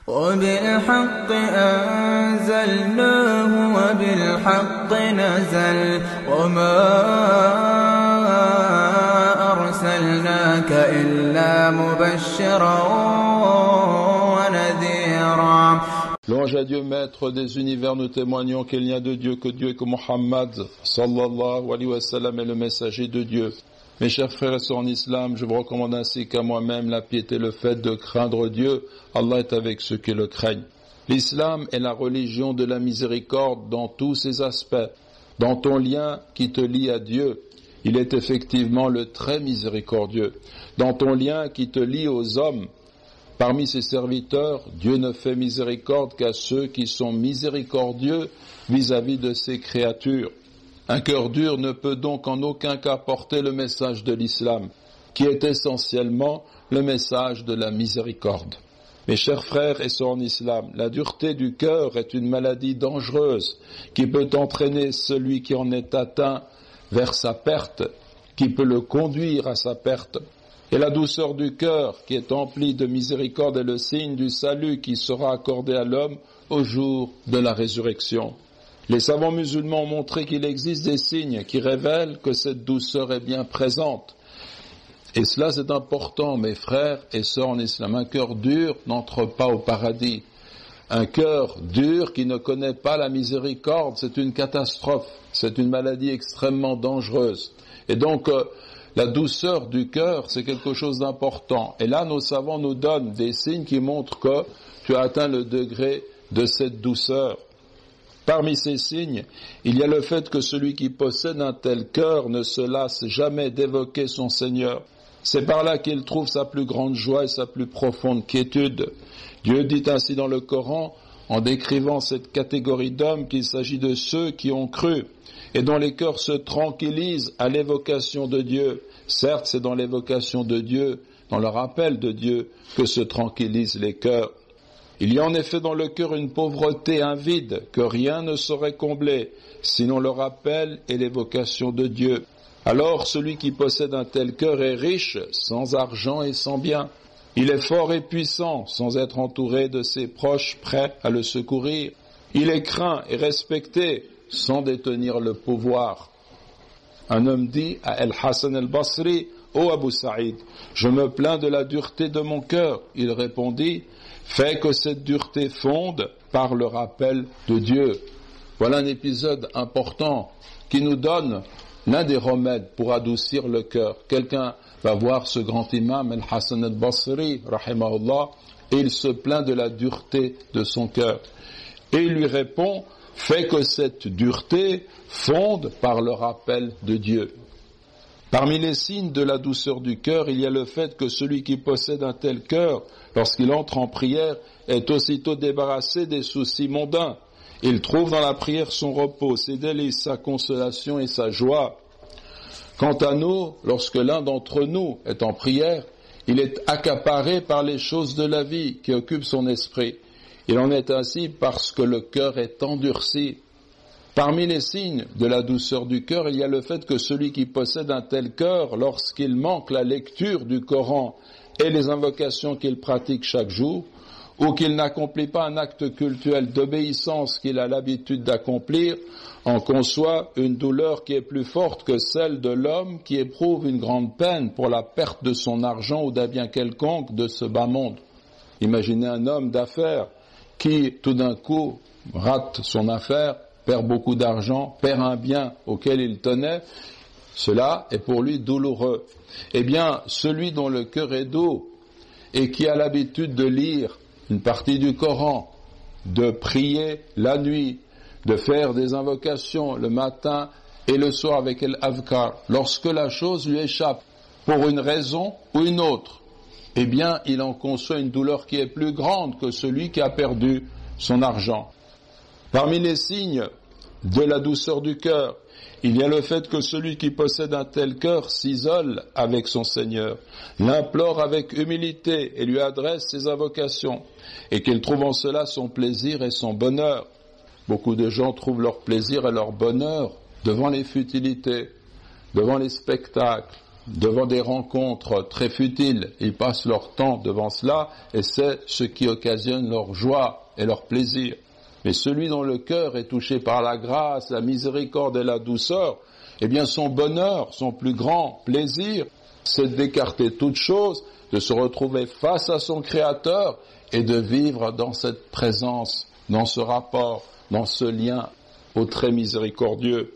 وبالحق أنزلناه وبالحق نزل وما أرسلناك إلا مبشرا ونذيرا. Louange à Dieu, maître des univers, nous témoignons qu'il n'y a de Dieu que Dieu et que Muhammad sallallahu alayhi wa sallam est le messager de Dieu. Mes chers frères et sœurs en islam, je vous recommande ainsi qu'à moi-même la piété, le fait de craindre Dieu. Allah est avec ceux qui le craignent. L'islam est la religion de la miséricorde dans tous ses aspects. Dans ton lien qui te lie à Dieu, il est effectivement le très miséricordieux. Dans ton lien qui te lie aux hommes, parmi ses serviteurs, Dieu ne fait miséricorde qu'à ceux qui sont miséricordieux vis-à-vis de ses créatures. Un cœur dur ne peut donc en aucun cas porter le message de l'islam, qui est essentiellement le message de la miséricorde. Mes chers frères et sœurs en islam, la dureté du cœur est une maladie dangereuse qui peut entraîner celui qui en est atteint vers sa perte, qui peut le conduire à sa perte. Et la douceur du cœur qui est emplie de miséricorde est le signe du salut qui sera accordé à l'homme au jour de la résurrection. Les savants musulmans ont montré qu'il existe des signes qui révèlent que cette douceur est bien présente. Et cela c'est important, mes frères et sœurs en islam. Un cœur dur n'entre pas au paradis. Un cœur dur qui ne connaît pas la miséricorde, c'est une catastrophe. C'est une maladie extrêmement dangereuse. Et donc, la douceur du cœur, c'est quelque chose d'important. Et là, nos savants nous donnent des signes qui montrent que tu as atteint le degré de cette douceur. Parmi ces signes, il y a le fait que celui qui possède un tel cœur ne se lasse jamais d'évoquer son Seigneur. C'est par là qu'il trouve sa plus grande joie et sa plus profonde quiétude. Dieu dit ainsi dans le Coran, en décrivant cette catégorie d'hommes, qu'il s'agit de ceux qui ont cru et dont les cœurs se tranquillisent à l'évocation de Dieu. Certes, c'est dans l'évocation de Dieu, dans le rappel de Dieu, que se tranquillisent les cœurs. Il y a en effet dans le cœur une pauvreté, un vide que rien ne saurait combler, sinon le rappel et l'évocation de Dieu. Alors celui qui possède un tel cœur est riche, sans argent et sans bien. Il est fort et puissant, sans être entouré de ses proches prêts à le secourir. Il est craint et respecté, sans détenir le pouvoir. Un homme dit à Al-Hassan al-Basri, « Ô Abu Saïd, je me plains de la dureté de mon cœur. » Il répondit, « Fais que cette dureté fonde par le rappel de Dieu. » Voilà un épisode important qui nous donne l'un des remèdes pour adoucir le cœur. Quelqu'un va voir ce grand imam Al-Hassan al-Basri, rahimahullah, et il se plaint de la dureté de son cœur. Et il lui répond, « Fais que cette dureté fonde par le rappel de Dieu. » Parmi les signes de la douceur du cœur, il y a le fait que celui qui possède un tel cœur, lorsqu'il entre en prière, est aussitôt débarrassé des soucis mondains. Il trouve dans la prière son repos, ses délices, sa consolation et sa joie. Quant à nous, lorsque l'un d'entre nous est en prière, il est accaparé par les choses de la vie qui occupent son esprit. Il en est ainsi parce que le cœur est endurci. Parmi les signes de la douceur du cœur, il y a le fait que celui qui possède un tel cœur, lorsqu'il manque la lecture du Coran et les invocations qu'il pratique chaque jour, ou qu'il n'accomplit pas un acte cultuel d'obéissance qu'il a l'habitude d'accomplir, en conçoit une douleur qui est plus forte que celle de l'homme qui éprouve une grande peine pour la perte de son argent ou d'un bien quelconque de ce bas monde. Imaginez un homme d'affaires qui, tout d'un coup, rate son affaire, perd beaucoup d'argent, perd un bien auquel il tenait, cela est pour lui douloureux. Eh bien, celui dont le cœur est doux et qui a l'habitude de lire une partie du Coran, de prier la nuit, de faire des invocations le matin et le soir avec l'Adhkar, lorsque la chose lui échappe pour une raison ou une autre, eh bien, il en conçoit une douleur qui est plus grande que celui qui a perdu son argent. Parmi les signes de la douceur du cœur, il y a le fait que celui qui possède un tel cœur s'isole avec son Seigneur, l'implore avec humilité et lui adresse ses invocations, et qu'il trouve en cela son plaisir et son bonheur. Beaucoup de gens trouvent leur plaisir et leur bonheur devant les futilités, devant les spectacles, devant des rencontres très futiles, ils passent leur temps devant cela et c'est ce qui occasionne leur joie et leur plaisir. Mais celui dont le cœur est touché par la grâce, la miséricorde et la douceur, eh bien son bonheur, son plus grand plaisir, c'est d'écarter toute chose, de se retrouver face à son Créateur et de vivre dans cette présence, dans ce rapport, dans ce lien au très miséricordieux.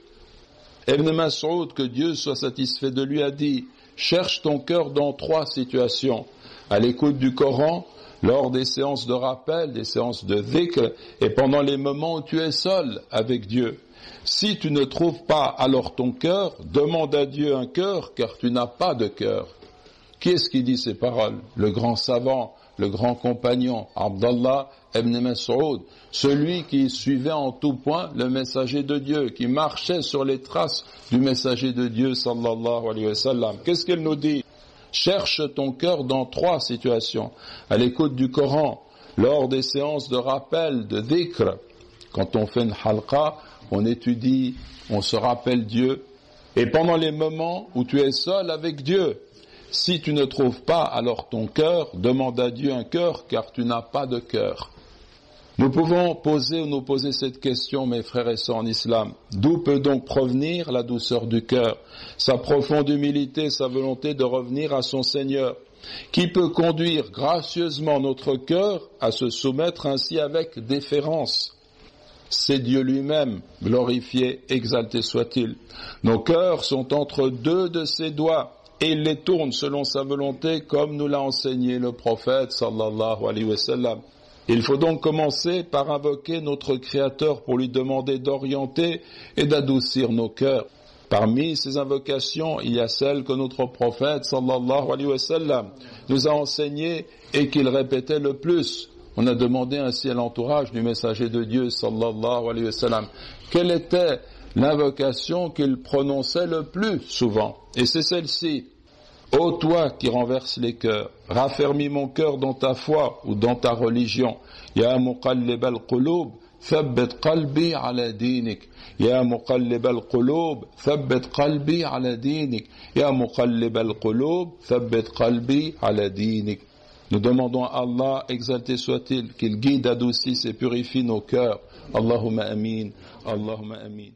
Ibn Mas'ud, que Dieu soit satisfait de lui, a dit « Cherche ton cœur dans 3 situations, à l'écoute du Coran, lors des séances de rappel, des séances de dhikr, et pendant les moments où tu es seul avec Dieu. Si tu ne trouves pas alors ton cœur, demande à Dieu un cœur, car tu n'as pas de cœur. » Qui est-ce qui dit ces paroles? Le grand savant, le grand compagnon, Abdallah ibn Mas'ud, celui qui suivait en tout point le messager de Dieu, qui marchait sur les traces du messager de Dieu, sallallahu alayhi wa sallam. Qu'est-ce qu'il nous dit? Cherche ton cœur dans 3 situations. À l'écoute du Coran, lors des séances de rappel, de dhikr, quand on fait une halqa, on étudie, on se rappelle Dieu, et pendant les moments où tu es seul avec Dieu. Si tu ne trouves pas alors ton cœur, demande à Dieu un cœur, car tu n'as pas de cœur. Nous pouvons nous poser cette question, mes frères et sœurs en islam. D'où peut donc provenir la douceur du cœur, sa profonde humilité, sa volonté de revenir à son Seigneur, qui peut conduire gracieusement notre cœur à se soumettre ainsi avec déférence? C'est Dieu lui-même, glorifié, exalté soit-il. Nos cœurs sont entre 2 de ses doigts, et il les tourne selon sa volonté, comme nous l'a enseigné le prophète, sallallahu alayhi wa sallam. Il faut donc commencer par invoquer notre Créateur pour lui demander d'orienter et d'adoucir nos cœurs. Parmi ces invocations, il y a celle que notre prophète, sallallahu alayhi wa sallam, nous a enseignée et qu'il répétait le plus. On a demandé ainsi à l'entourage du messager de Dieu, sallallahu alayhi wa sallam, quelle était l'invocation qu'il prononçait le plus souvent. Et c'est celle-ci. Ô toi qui renverses les cœurs, raffermis mon cœur dans ta foi ou dans ta religion. Ya muqallib al-qulub, thabbit qalbi ala dinik. Ya muqallib al-qulub, thabbit qalbi ala dinik. Ya muqallib al-qulub, thabbit qalbi ala dinik. Nous demandons à Allah, exalté soit-il, qu'il guide, adoucisse et purifie nos cœurs. Allahumma amin, Allahumma amin.